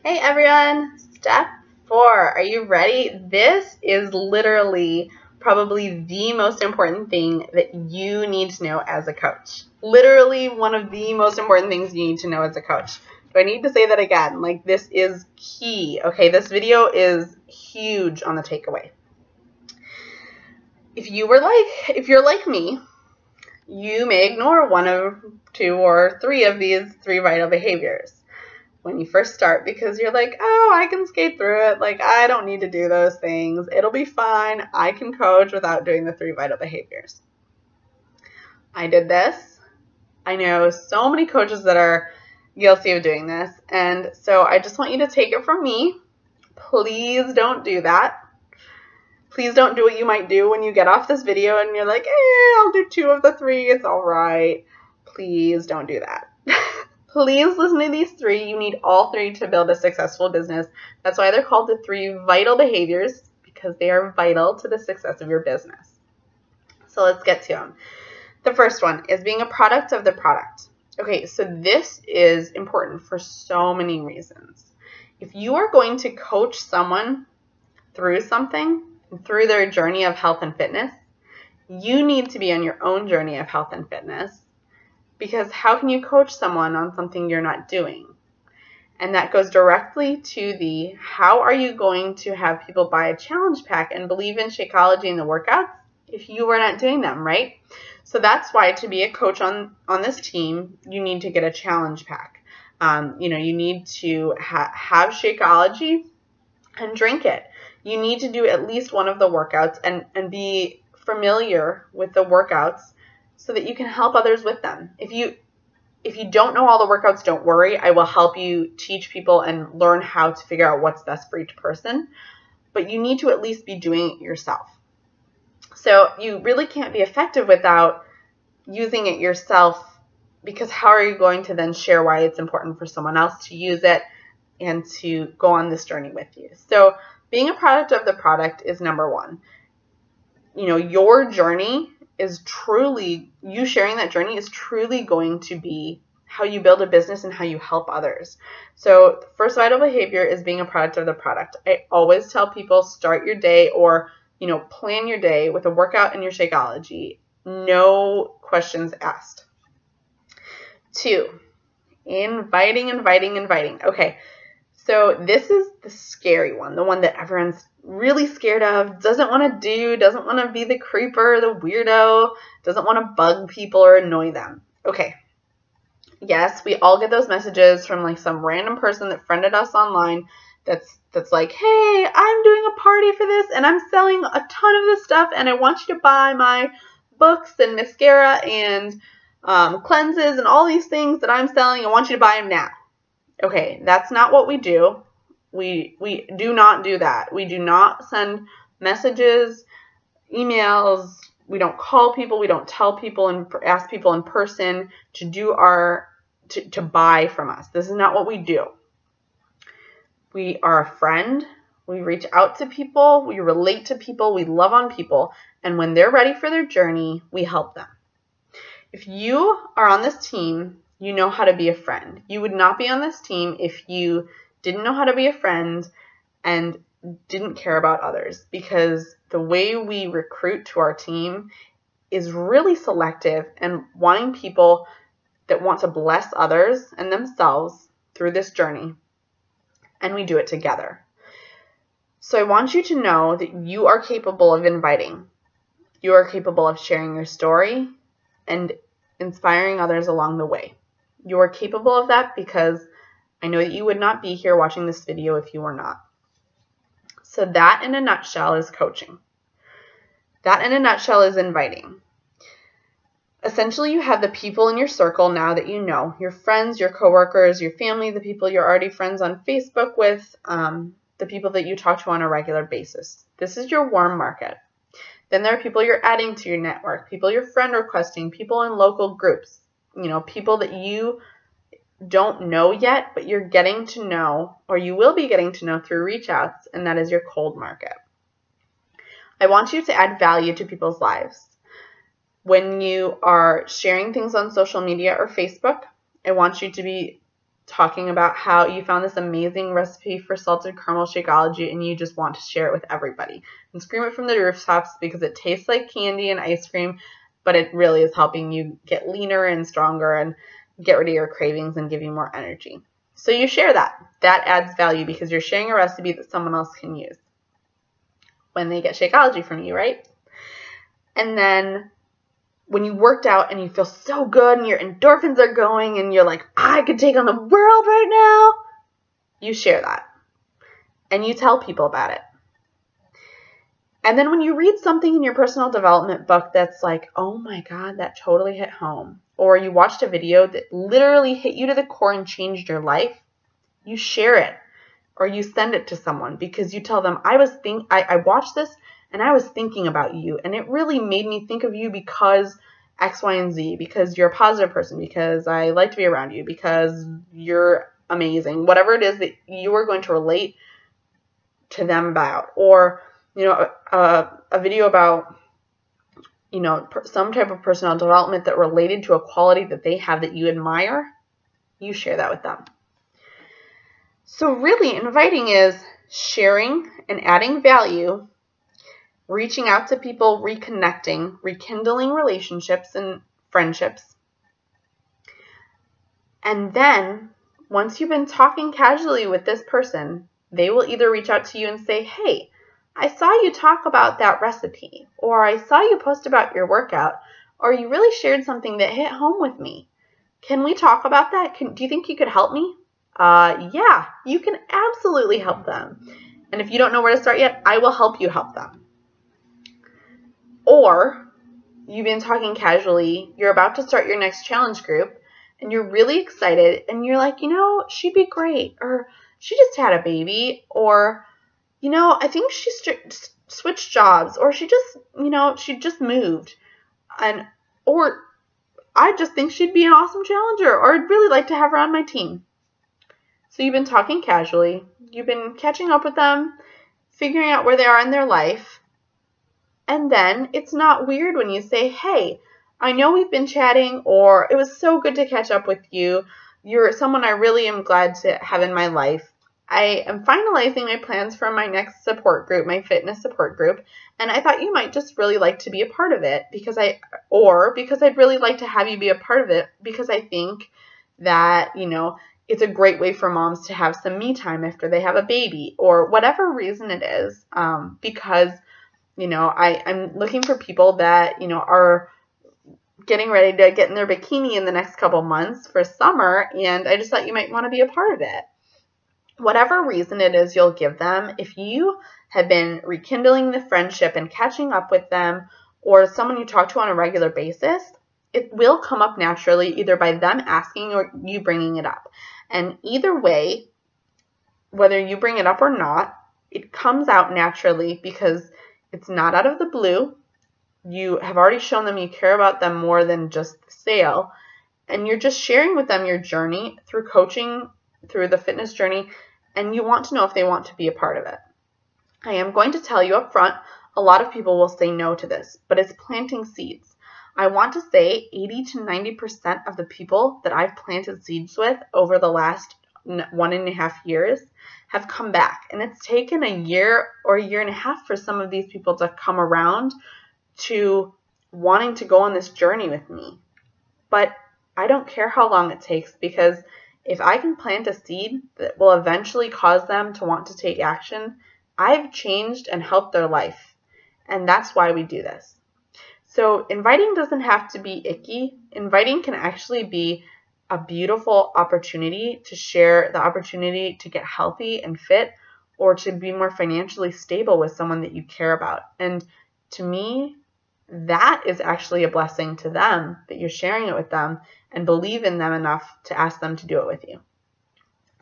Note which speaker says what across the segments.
Speaker 1: Hey everyone, step 4. Are you ready? This is literally probably the most important thing that you need to know as a coach. Literally one of the most important things you need to know as a coach. Do I need to say that again? Like, this is key. Okay, this video is huge on the takeaway. If you're like me, you may ignore one of 2 or 3 of these 3 vital behaviors when you first start because you're like, oh, I can skate through it. Like, I don't need to do those things. It'll be fine. I can coach without doing the 3 vital behaviors. I did this. I know so many coaches that are guilty of doing this. And so I just want you to take it from me. Please don't do that. Please don't do what you might do when you get off this video and you're like, I'll do 2 of the 3. It's all right. Please don't do that. Please listen to these 3. You need all 3 to build a successful business. That's why they're called the 3 vital behaviors, because they are vital to the success of your business. So let's get to them. The first one is being a product of the product. Okay, so this is important for so many reasons. If you are going to coach someone through something, through their journey of health and fitness, you need to be on your own journey of health and fitness. Because how can you coach someone on something you're not doing? And that goes directly to the how are you going to have people buy a challenge pack and believe in Shakeology and the workouts if you are not doing them, right? So that's why to be a coach on this team, you need to get a challenge pack. You need to have Shakeology and drink it. You need to do at least one of the workouts and be familiar with the workouts so that you can help others with them. If you don't know all the workouts, don't worry. I will help you teach people and learn how to figure out what's best for each person. But you need to at least be doing it yourself. So you really can't be effective without using it yourself, because how are you going to then share why it's important for someone else to use it and to go on this journey with you? So being a product of the product is number 1. Your journey is truly, you sharing that journey is truly going to be how you build a business and how you help others. So the first vital behavior is being a product of the product. I always tell people, start your day or, plan your day with a workout and your Shakeology. No questions asked. 2, inviting. Okay. So this is the scary one, the one that everyone's really scared of, doesn't want to do, doesn't want to be the creeper, the weirdo, doesn't want to bug people or annoy them. Okay. Yes, we all get those messages from like some random person that friended us online that's like, hey, I'm doing a party for this and I'm selling a ton of this stuff and I want you to buy my books and mascara and cleanses and all these things that I'm selling. I want you to buy them now. Okay, that's not what we do. We do not do that. We do not send messages, emails. We don't call people. We don't tell people and ask people in person to do to buy from us. This is not what we do. We are a friend. We reach out to people. We relate to people. We love on people. And when they're ready for their journey, we help them. If you are on this team, you know how to be a friend. You would not be on this team if you didn't know how to be a friend and didn't care about others, because the way we recruit to our team is really selective and wanting people that want to bless others and themselves through this journey, and we do it together. So I want you to know that you are capable of inviting. You are capable of sharing your story and inspiring others along the way. You are capable of that because I know that you would not be here watching this video if you were not. So that in a nutshell is coaching. That in a nutshell is inviting. Essentially, you have the people in your circle now that you know, your friends, your coworkers, your family, the people you're already friends on Facebook with, the people that you talk to on a regular basis. This is your warm market. Then there are people you're adding to your network, people you're friend requesting, people in local groups, people that you don't know yet, but you're getting to know, or you will be getting to know through reach outs, and that is your cold market. I want you to add value to people's lives. When you are sharing things on social media or Facebook, I want you to talking about how you found this amazing recipe for salted caramel Shakeology and you just want to share it with everybody and scream it from the rooftops because it tastes like candy and ice cream, but it really is helping you get leaner and stronger and get rid of your cravings and give you more energy. So you share that. That adds value because you're sharing a recipe that someone else can use when they get Shakeology from you, right? And then when you worked out and you feel so good and your endorphins are going and you're like, I could take on the world right now, you share that. And you tell people about it. And then when you read something in your personal development book that's like, oh my God, that totally hit home, or you watched a video that literally hit you to the core and changed your life, you share it or you send it to someone because you tell them, I watched this and I was thinking about you and it really made me think of you because X, Y, and Z, because you're a positive person, because I like to be around you, because you're amazing, whatever it is that you are going to relate to them about. Or, a video about, some type of personal development that related to a quality that they have that you admire, you share that with them. So really, inviting is sharing and adding value, reaching out to people, reconnecting, rekindling relationships and friendships. And then, once you've been talking casually with this person, they will either reach out to you and say, hey, I saw you talk about that recipe, or I saw you post about your workout, or you really shared something that hit home with me. Can we talk about that? Do you think you could help me? Yeah, you can absolutely help them. And if you don't know where to start yet, I will help you help them. Or you've been talking casually, you're about to start your next challenge group, and you're really excited, and you're like, she'd be great, or she just had a baby, or, I think she switched jobs, or she just moved, or I just think she'd be an awesome challenger, or I'd really like to have her on my team. So you've been talking casually, you've been catching up with them, figuring out where they are in their life, and then it's not weird when you say, hey, I know we've been chatting, or it was so good to catch up with you. You're someone I really am glad to have in my life. I am finalizing my plans for my next support group, my fitness support group, and I thought you might just really like to be a part of it because I'd really like to have you be a part of it because I think that, it's a great way for moms to have some me time after they have a baby or whatever reason it is, because I'm looking for people that, are getting ready to get in their bikini in the next couple months for summer, and I just thought you might want to be a part of it. Whatever reason it is you'll give them, if you have been rekindling the friendship and catching up with them or someone you talk to on a regular basis, it will come up naturally either by them asking or you bringing it up. And either way, whether you bring it up or not, it comes out naturally because it's not out of the blue. You have already shown them you care about them more than just the sale. And you're just sharing with them your journey through coaching, through the fitness journey, and you want to know if they want to be a part of it. I am going to tell you up front, a lot of people will say no to this, but it's planting seeds. I want to say 80 to 90% of the people that I've planted seeds with over the last 1.5 years have come back. And it's taken a year or a year and a half for some of these people to come around to wanting to go on this journey with me. But I don't care how long it takes, because if I can plant a seed that will eventually cause them to want to take action, I've changed and helped their life. And that's why we do this. So inviting doesn't have to be icky. Inviting can actually be a beautiful opportunity to share the opportunity to get healthy and fit, or to be more financially stable with someone that you care about. And to me, that is actually a blessing to them, that you're sharing it with them and believe in them enough to ask them to do it with you.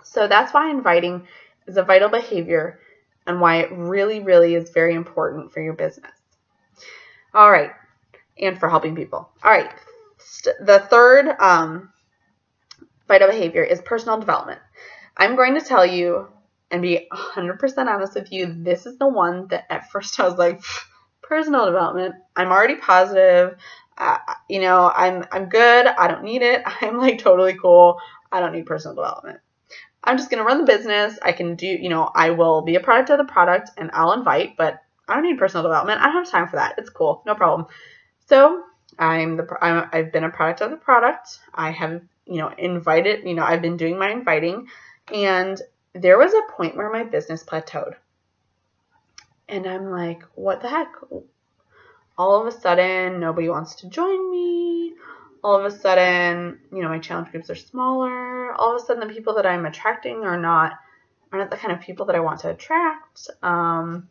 Speaker 1: So that's why inviting is a vital behavior and why it really, really is very important for your business. All right. And for helping people. All right. The third vital behavior is personal development. I'm going to tell you and be 100% honest with you. This is the one that at first I was like, personal development. I'm already positive. I'm good. I don't need it. I'm like totally cool. I don't need personal development. I'm just going to run the business. I can do, I will be a product of the product and I'll invite, but I don't need personal development. I don't have time for that. It's cool. No problem. So I've been a product of the product. I have, invited, I've been doing my inviting, and there was a point where my business plateaued. And I'm like, what the heck? All of a sudden, nobody wants to join me. All of a sudden, my challenge groups are smaller. All of a sudden, the people that I'm attracting are not the kind of people that I want to attract. All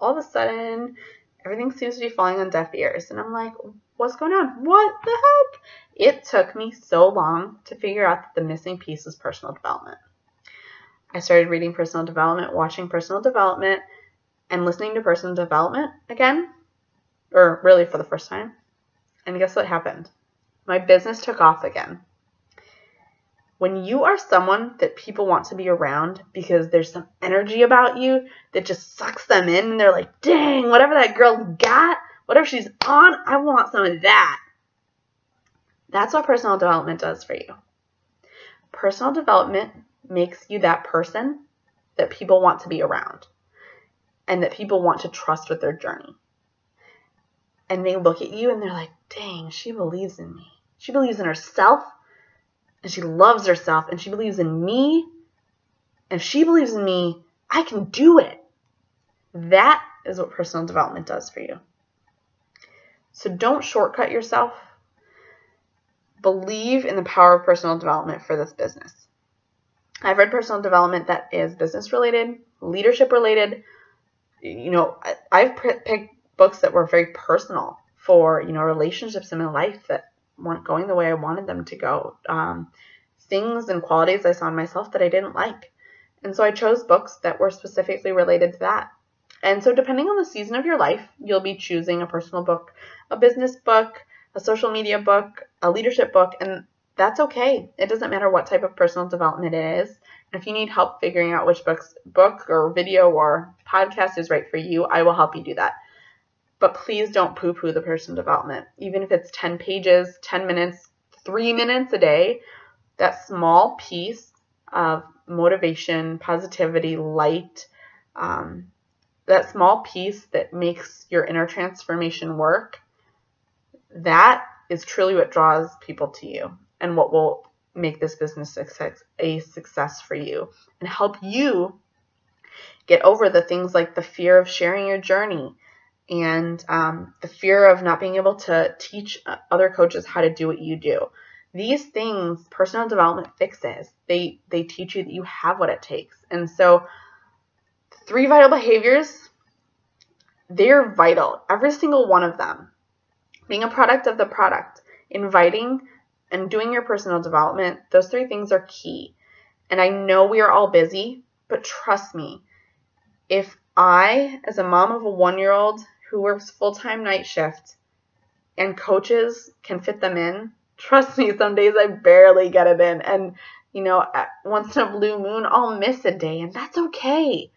Speaker 1: of a sudden, everything seems to be falling on deaf ears. And I'm like, what's going on? What the heck? It took me so long to figure out that the missing piece was personal development. I started reading personal development, watching personal development, and listening to personal development again, or really for the first time. And guess what happened? My business took off again. When you are someone that people want to be around because there's some energy about you that just sucks them in, and they're like, dang, whatever that girl got, whatever she's on, I want some of that. That's what personal development does for you. Personal development makes you that person that people want to be around and that people want to trust with their journey. And they look at you and they're like, dang, she believes in me. She believes in herself, and she loves herself, and she believes in me. And if she believes in me, I can do it. That is what personal development does for you. So don't shortcut yourself. Believe in the power of personal development for this business. I've read personal development that is business related, leadership related. I've picked books that were very personal for, relationships in my life that weren't going the way I wanted them to go. Things and qualities I saw in myself that I didn't like. And so I chose books that were specifically related to that. And so depending on the season of your life, you'll be choosing a personal book, a business book, a social media book, a leadership book, and that's okay. It doesn't matter what type of personal development it is. And if you need help figuring out which book or video or podcast is right for you, I will help you do that. But please don't poo-poo the personal development. Even if it's 10 pages, 10 minutes, 3 minutes a day, that small piece of motivation, positivity, light, that small piece that makes your inner transformation work, that is truly what draws people to you and what will make this business a success for you and help you get over the things like the fear of sharing your journey and the fear of not being able to teach other coaches how to do what you do. These things, personal development fixes. They teach you that you have what it takes. And so 3 vital behaviors, they're vital. Every single one of them. Being a product of the product, inviting, and doing your personal development, those 3 things are key. And I know we are all busy, but trust me, if I, as a mom of a 1-year-old who works full-time night shift, and coaches can fit them in, trust me, some days I barely get it in. And, once in a blue moon, I'll miss a day, and that's okay.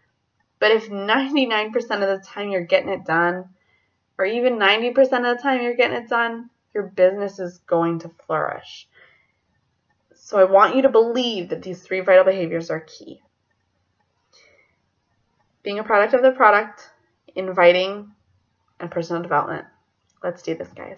Speaker 1: But if 99% of the time you're getting it done, or even 90% of the time you're getting it done, your business is going to flourish. So I want you to believe that these 3 vital behaviors are key. Being a product of the product, inviting, and personal development. Let's do this, guys.